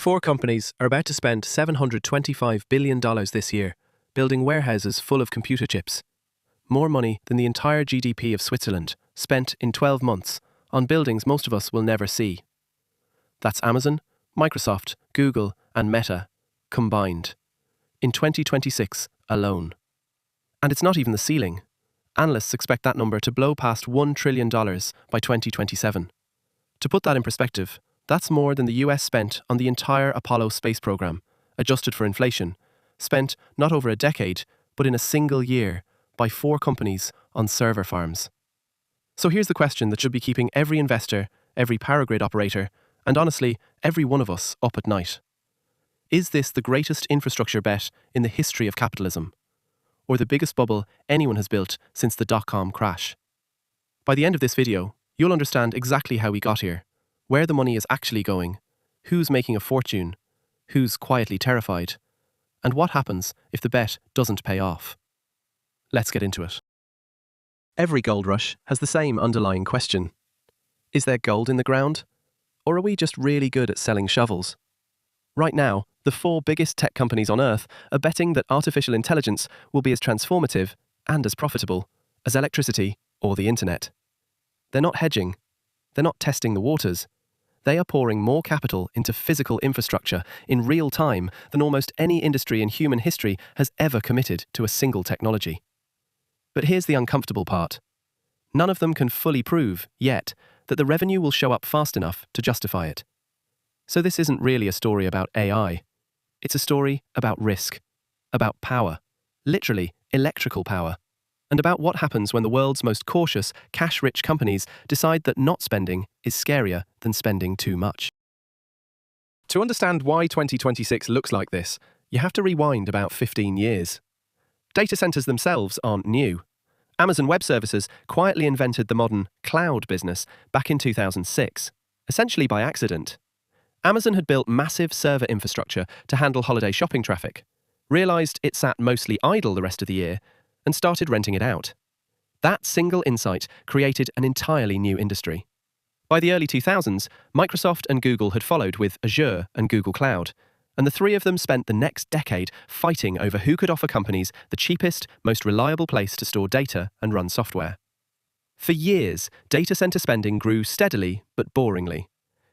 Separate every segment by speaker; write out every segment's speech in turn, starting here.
Speaker 1: Four companies are about to spend $725 billion this year building warehouses full of computer chips. More money than the entire GDP of Switzerland, spent in 12 months on buildings most of us will never see. That's Amazon, Microsoft, Google, and Meta combined in 2026 alone. And it's not even the ceiling. Analysts expect that number to blow past $1 trillion by 2027. To put that in perspective, that's more than the US spent on the entire Apollo space program, adjusted for inflation, spent not over a decade, but in a single year by four companies on server farms. So here's the question that should be keeping every investor, every power grid operator, and honestly, every one of us up at night. Is this the greatest infrastructure bet in the history of capitalism? Or the biggest bubble anyone has built since the dot-com crash? By the end of this video, you'll understand exactly how we got here, where the money is actually going, who's making a fortune, who's quietly terrified, and what happens if the bet doesn't pay off. Let's get into it. Every gold rush has the same underlying question. Is there gold in the ground? Or are we just really good at selling shovels? Right now, the four biggest tech companies on Earth are betting that artificial intelligence will be as transformative and as profitable as electricity or the internet. They're not hedging. They're not testing the waters. They are pouring more capital into physical infrastructure in real time than almost any industry in human history has ever committed to a single technology. But here's the uncomfortable part. None of them can fully prove, yet, that the revenue will show up fast enough to justify it. So this isn't really a story about AI. It's a story about risk, about power, literally electrical power, and about what happens when the world's most cautious, cash-rich companies decide that not spending is scarier than spending too much. To understand why 2026 looks like this, you have to rewind about 15 years. Data centers themselves aren't new. Amazon Web Services quietly invented the modern cloud business back in 2006, essentially by accident. Amazon had built massive server infrastructure to handle holiday shopping traffic, realized it sat mostly idle the rest of the year, and started renting it out. That single insight created an entirely new industry. By the early 2000s, Microsoft and Google had followed with Azure and Google Cloud, and the three of them spent the next decade fighting over who could offer companies the cheapest, most reliable place to store data and run software. For years, data center spending grew steadily but boringly.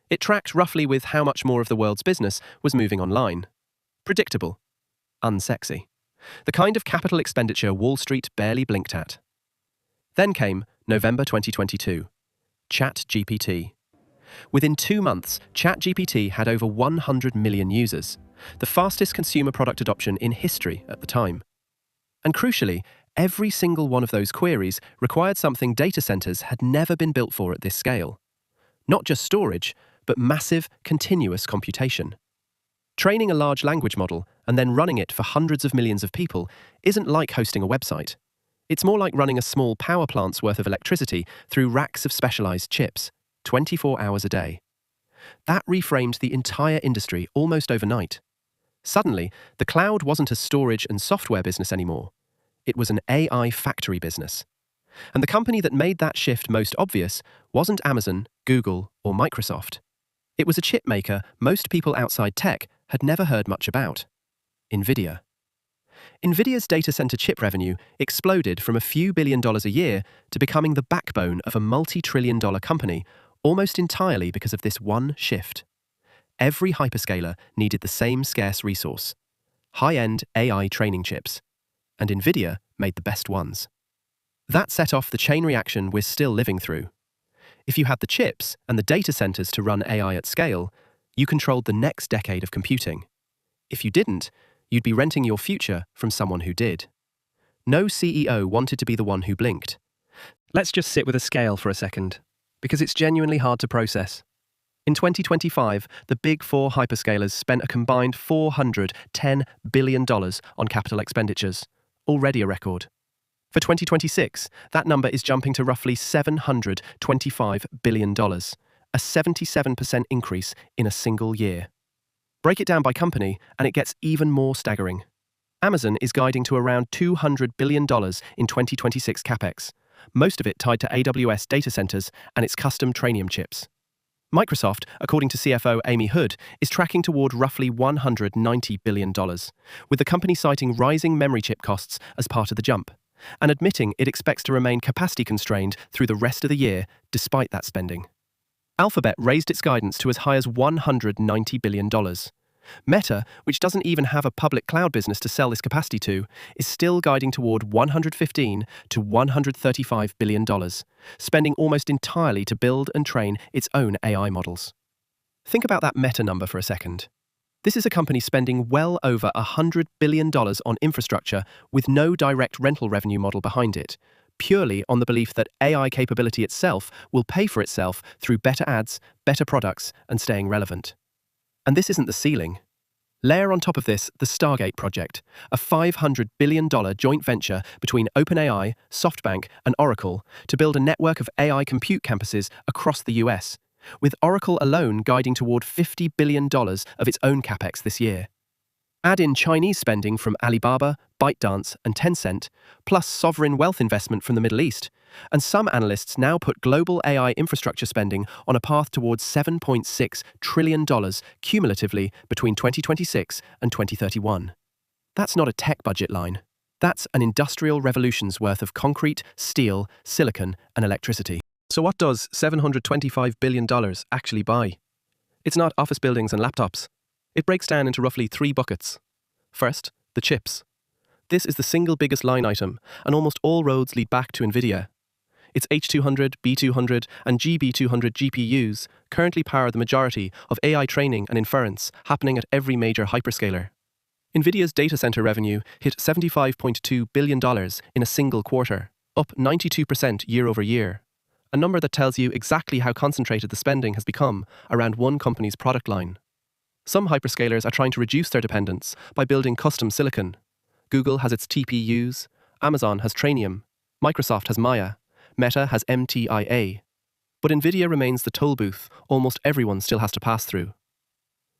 Speaker 1: It tracked roughly with how much more of the world's business was moving online. Predictable. Unsexy. The kind of capital expenditure Wall Street barely blinked at. Then came November 2022. ChatGPT. Within 2 months, ChatGPT had over 100 million users, the fastest consumer product adoption in history at the time. And crucially, every single one of those queries required something data centers had never been built for at this scale. Not just storage, but massive, continuous computation. Training a large language model and then running it for hundreds of millions of people isn't like hosting a website. It's more like running a small power plant's worth of electricity through racks of specialized chips, 24 hours a day. That reframed the entire industry almost overnight. Suddenly, the cloud wasn't a storage and software business anymore. It was an AI factory business. And the company that made that shift most obvious wasn't Amazon, Google, or Microsoft. It was a chip maker most people outside tech had never heard much about: Nvidia. Nvidia's data center chip revenue exploded from a few $1 billion a year to becoming the backbone of a multi-trillion-dollar company almost entirely because of this one shift. Every hyperscaler needed the same scarce resource: high-end AI training chips, and Nvidia made the best ones. That set off the chain reaction we're still living through. If you had the chips and the data centers to run AI at scale, you controlled the next decade of computing. If you didn't, you'd be renting your future from someone who did. No CEO wanted to be the one who blinked. Let's just sit with a scale for a second, because it's genuinely hard to process. In 2025, the big four hyperscalers spent a combined $410 billion on capital expenditures, already a record. For 2026, that number is jumping to roughly $725 billion, a 77% increase in a single year. Break it down by company, and it gets even more staggering. Amazon is guiding to around $200 billion in 2026 capex, most of it tied to AWS data centers and its custom Trainium chips. Microsoft, according to CFO Amy Hood, is tracking toward roughly $190 billion, with the company citing rising memory chip costs as part of the jump, and admitting it expects to remain capacity constrained through the rest of the year despite that spending. Alphabet raised its guidance to as high as $190 billion. Meta, which doesn't even have a public cloud business to sell this capacity to, is still guiding toward $115 to $135 billion, spending almost entirely to build and train its own AI models. Think about that Meta number for a second. This is a company spending well over $100 billion on infrastructure with no direct rental revenue model behind it, purely on the belief that AI capability itself will pay for itself through better ads, better products, and staying relevant. And this isn't the ceiling. Layer on top of this the Stargate project, a $500 billion joint venture between OpenAI, SoftBank, and Oracle to build a network of AI compute campuses across the US, with Oracle alone guiding toward $50 billion of its own capex this year. Add in Chinese spending from Alibaba, ByteDance, and Tencent, plus sovereign wealth investment from the Middle East, and some analysts now put global AI infrastructure spending on a path towards $7.6 trillion cumulatively between 2026 and 2031. That's not a tech budget line. That's an industrial revolution's worth of concrete, steel, silicon, and electricity. So what does $725 billion actually buy? It's not office buildings and laptops. It breaks down into roughly three buckets. First, the chips. This is the single biggest line item, and almost all roads lead back to Nvidia. Its H200, B200, and GB200 GPUs currently power the majority of AI training and inference happening at every major hyperscaler. Nvidia's data center revenue hit $75.2 billion in a single quarter, up 92% year over year, a number that tells you exactly how concentrated the spending has become around one company's product line. Some hyperscalers are trying to reduce their dependence by building custom silicon. Google has its TPUs, Amazon has Trainium, Microsoft has Maya, Meta has MTIA. But Nvidia remains the toll booth almost everyone still has to pass through.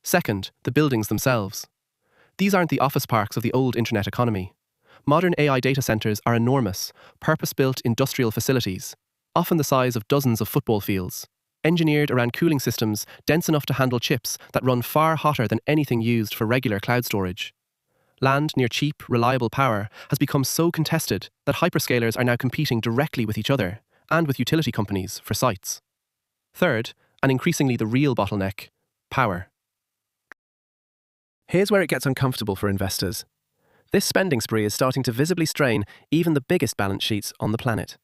Speaker 1: Second, the buildings themselves. These aren't the office parks of the old internet economy. Modern AI data centers are enormous, purpose-built industrial facilities, often the size of dozens of football fields, engineered around cooling systems dense enough to handle chips that run far hotter than anything used for regular cloud storage. Land near cheap, reliable power has become so contested that hyperscalers are now competing directly with each other and with utility companies for sites. Third, and increasingly the real bottleneck, power. Here's where it gets uncomfortable for investors. This spending spree is starting to visibly strain even the biggest balance sheets on the planet.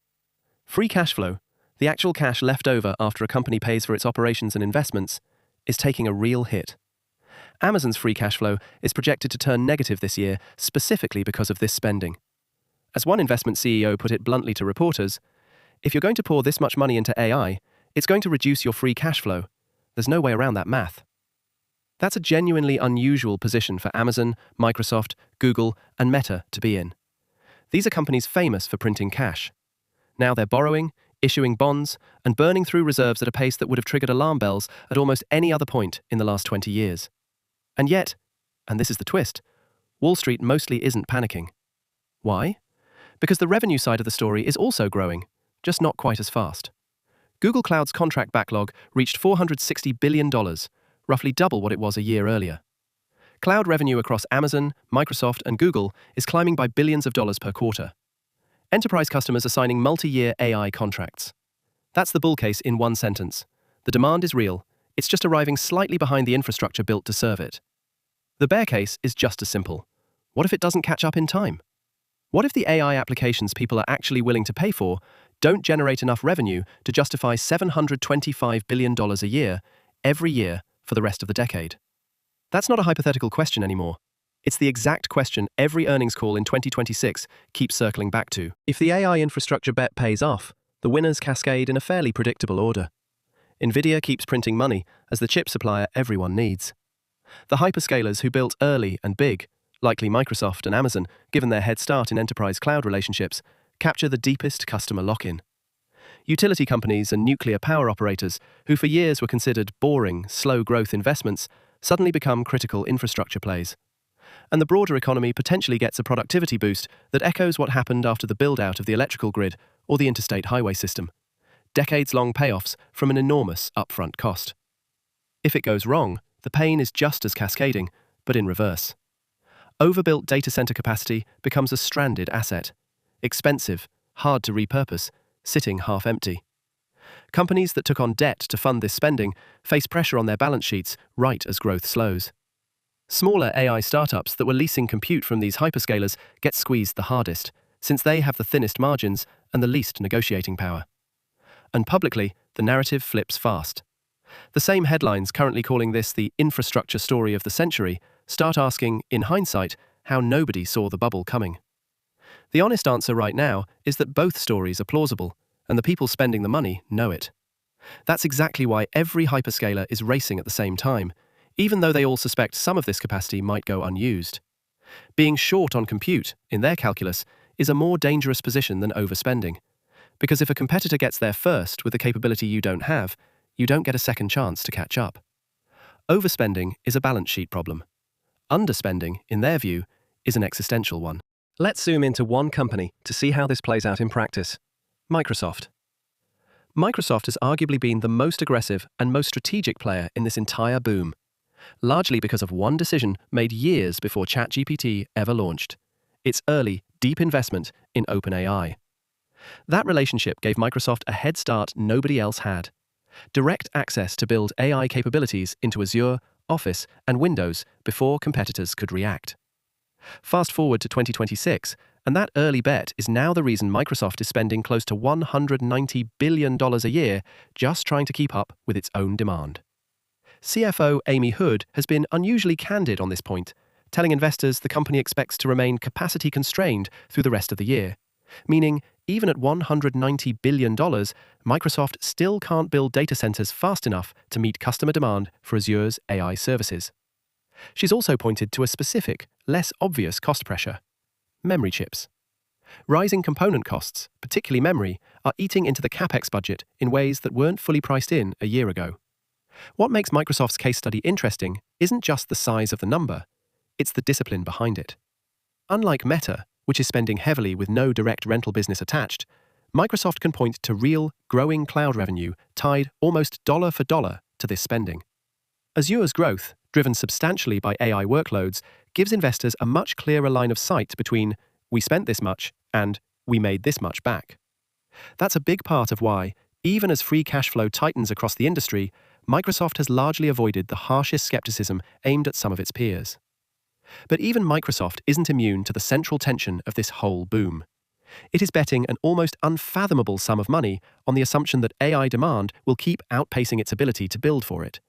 Speaker 1: Free cash flow, the actual cash left over after a company pays for its operations and investments, is taking a real hit. Amazon's free cash flow is projected to turn negative this year specifically because of this spending. As one investment CEO put it bluntly to reporters, if you're going to pour this much money into AI, it's going to reduce your free cash flow. There's no way around that math. That's a genuinely unusual position for Amazon, Microsoft, Google, and Meta to be in. These are companies famous for printing cash. Now they're borrowing, issuing bonds, and burning through reserves at a pace that would have triggered alarm bells at almost any other point in the last 20 years. And yet, and this is the twist, Wall Street mostly isn't panicking. Why? Because the revenue side of the story is also growing, just not quite as fast. Google Cloud's contract backlog reached $460 billion, roughly double what it was a year earlier. Cloud revenue across Amazon, Microsoft, and Google is climbing by billions of dollars per quarter. Enterprise customers are signing multi-year AI contracts. That's the bull case in one sentence. The demand is real, it's just arriving slightly behind the infrastructure built to serve it. The bear case is just as simple. What if it doesn't catch up in time? What if the AI applications people are actually willing to pay for don't generate enough revenue to justify $725 billion a year, every year, for the rest of the decade? That's not a hypothetical question anymore. It's the exact question every earnings call in 2026 keeps circling back to. If the AI infrastructure bet pays off, the winners cascade in a fairly predictable order. Nvidia keeps printing money as the chip supplier everyone needs. The hyperscalers who built early and big, likely Microsoft and Amazon, given their head start in enterprise cloud relationships, capture the deepest customer lock-in. Utility companies and nuclear power operators, who for years were considered boring, slow-growth investments, suddenly become critical infrastructure plays. And the broader economy potentially gets a productivity boost that echoes what happened after the build-out of the electrical grid or the interstate highway system. Decades-long payoffs from an enormous upfront cost. If it goes wrong, the pain is just as cascading, but in reverse. Overbuilt data center capacity becomes a stranded asset. Expensive, hard to repurpose, sitting half empty. Companies that took on debt to fund this spending face pressure on their balance sheets right as growth slows. Smaller AI startups that were leasing compute from these hyperscalers get squeezed the hardest, since they have the thinnest margins and the least negotiating power. And publicly, the narrative flips fast. The same headlines currently calling this the infrastructure story of the century start asking, in hindsight, how nobody saw the bubble coming. The honest answer right now is that both stories are plausible, and the people spending the money know it. That's exactly why every hyperscaler is racing at the same time, even though they all suspect some of this capacity might go unused. Being short on compute, in their calculus, is a more dangerous position than overspending, because if a competitor gets there first with a capability you don't have, you don't get a second chance to catch up. Overspending is a balance sheet problem. Underspending, in their view, is an existential one. Let's zoom into one company to see how this plays out in practice. Microsoft. Microsoft has arguably been the most aggressive and most strategic player in this entire boom, largely because of one decision made years before ChatGPT ever launched: its early, deep investment in OpenAI. That relationship gave Microsoft a head start nobody else had: direct access to build AI capabilities into Azure, Office, and Windows before competitors could react. Fast forward to 2026, and that early bet is now the reason Microsoft is spending close to $190 billion a year just trying to keep up with its own demand. CFO Amy Hood has been unusually candid on this point, telling investors the company expects to remain capacity constrained through the rest of the year, meaning even at $190 billion, Microsoft still can't build data centers fast enough to meet customer demand for Azure's AI services. She's also pointed to a specific, less obvious cost pressure: memory chips. Rising component costs, particularly memory, are eating into the CapEx budget in ways that weren't fully priced in a year ago. What makes Microsoft's case study interesting isn't just the size of the number, it's the discipline behind it. Unlike Meta, which is spending heavily with no direct rental business attached, Microsoft can point to real, growing cloud revenue tied almost dollar for dollar to this spending. Azure's growth, driven substantially by AI workloads, gives investors a much clearer line of sight between "we spent this much" and "we made this much back." That's a big part of why, even as free cash flow tightens across the industry, Microsoft has largely avoided the harshest skepticism aimed at some of its peers. But even Microsoft isn't immune to the central tension of this whole boom. It is betting an almost unfathomable sum of money on the assumption that AI demand will keep outpacing its ability to build for it.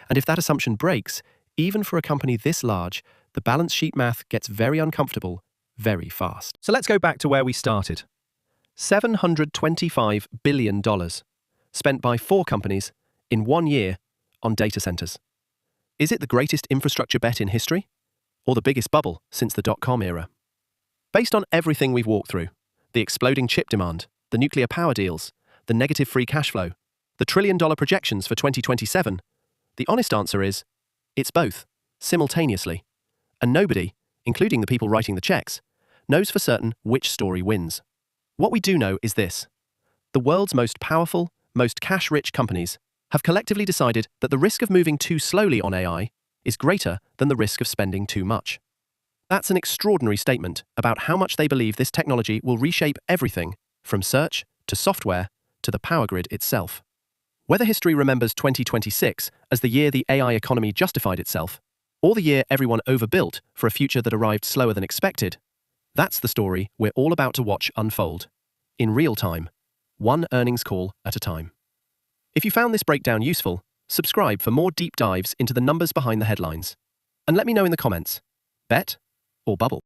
Speaker 1: And if that assumption breaks, even for a company this large, the balance sheet math gets very uncomfortable very fast. So let's go back to where we started. $725 billion spent by 4 companies in 1 year on data centers. Is it the greatest infrastructure bet in history? Or the biggest bubble since the dot-com era? Based on everything we've walked through, the exploding chip demand, the nuclear power deals, the negative free cash flow, the trillion-dollar projections for 2027, the honest answer is, it's both, simultaneously. And nobody, including the people writing the checks, knows for certain which story wins. What we do know is this: the world's most powerful, most cash-rich companies have collectively decided that the risk of moving too slowly on AI is greater than the risk of spending too much. That's an extraordinary statement about how much they believe this technology will reshape everything, from search to software to the power grid itself. Whether history remembers 2026 as the year the AI economy justified itself, or the year everyone overbuilt for a future that arrived slower than expected, that's the story we're all about to watch unfold, in real time, one earnings call at a time. If you found this breakdown useful, subscribe for more deep dives into the numbers behind the headlines. And let me know in the comments: bet or bubble?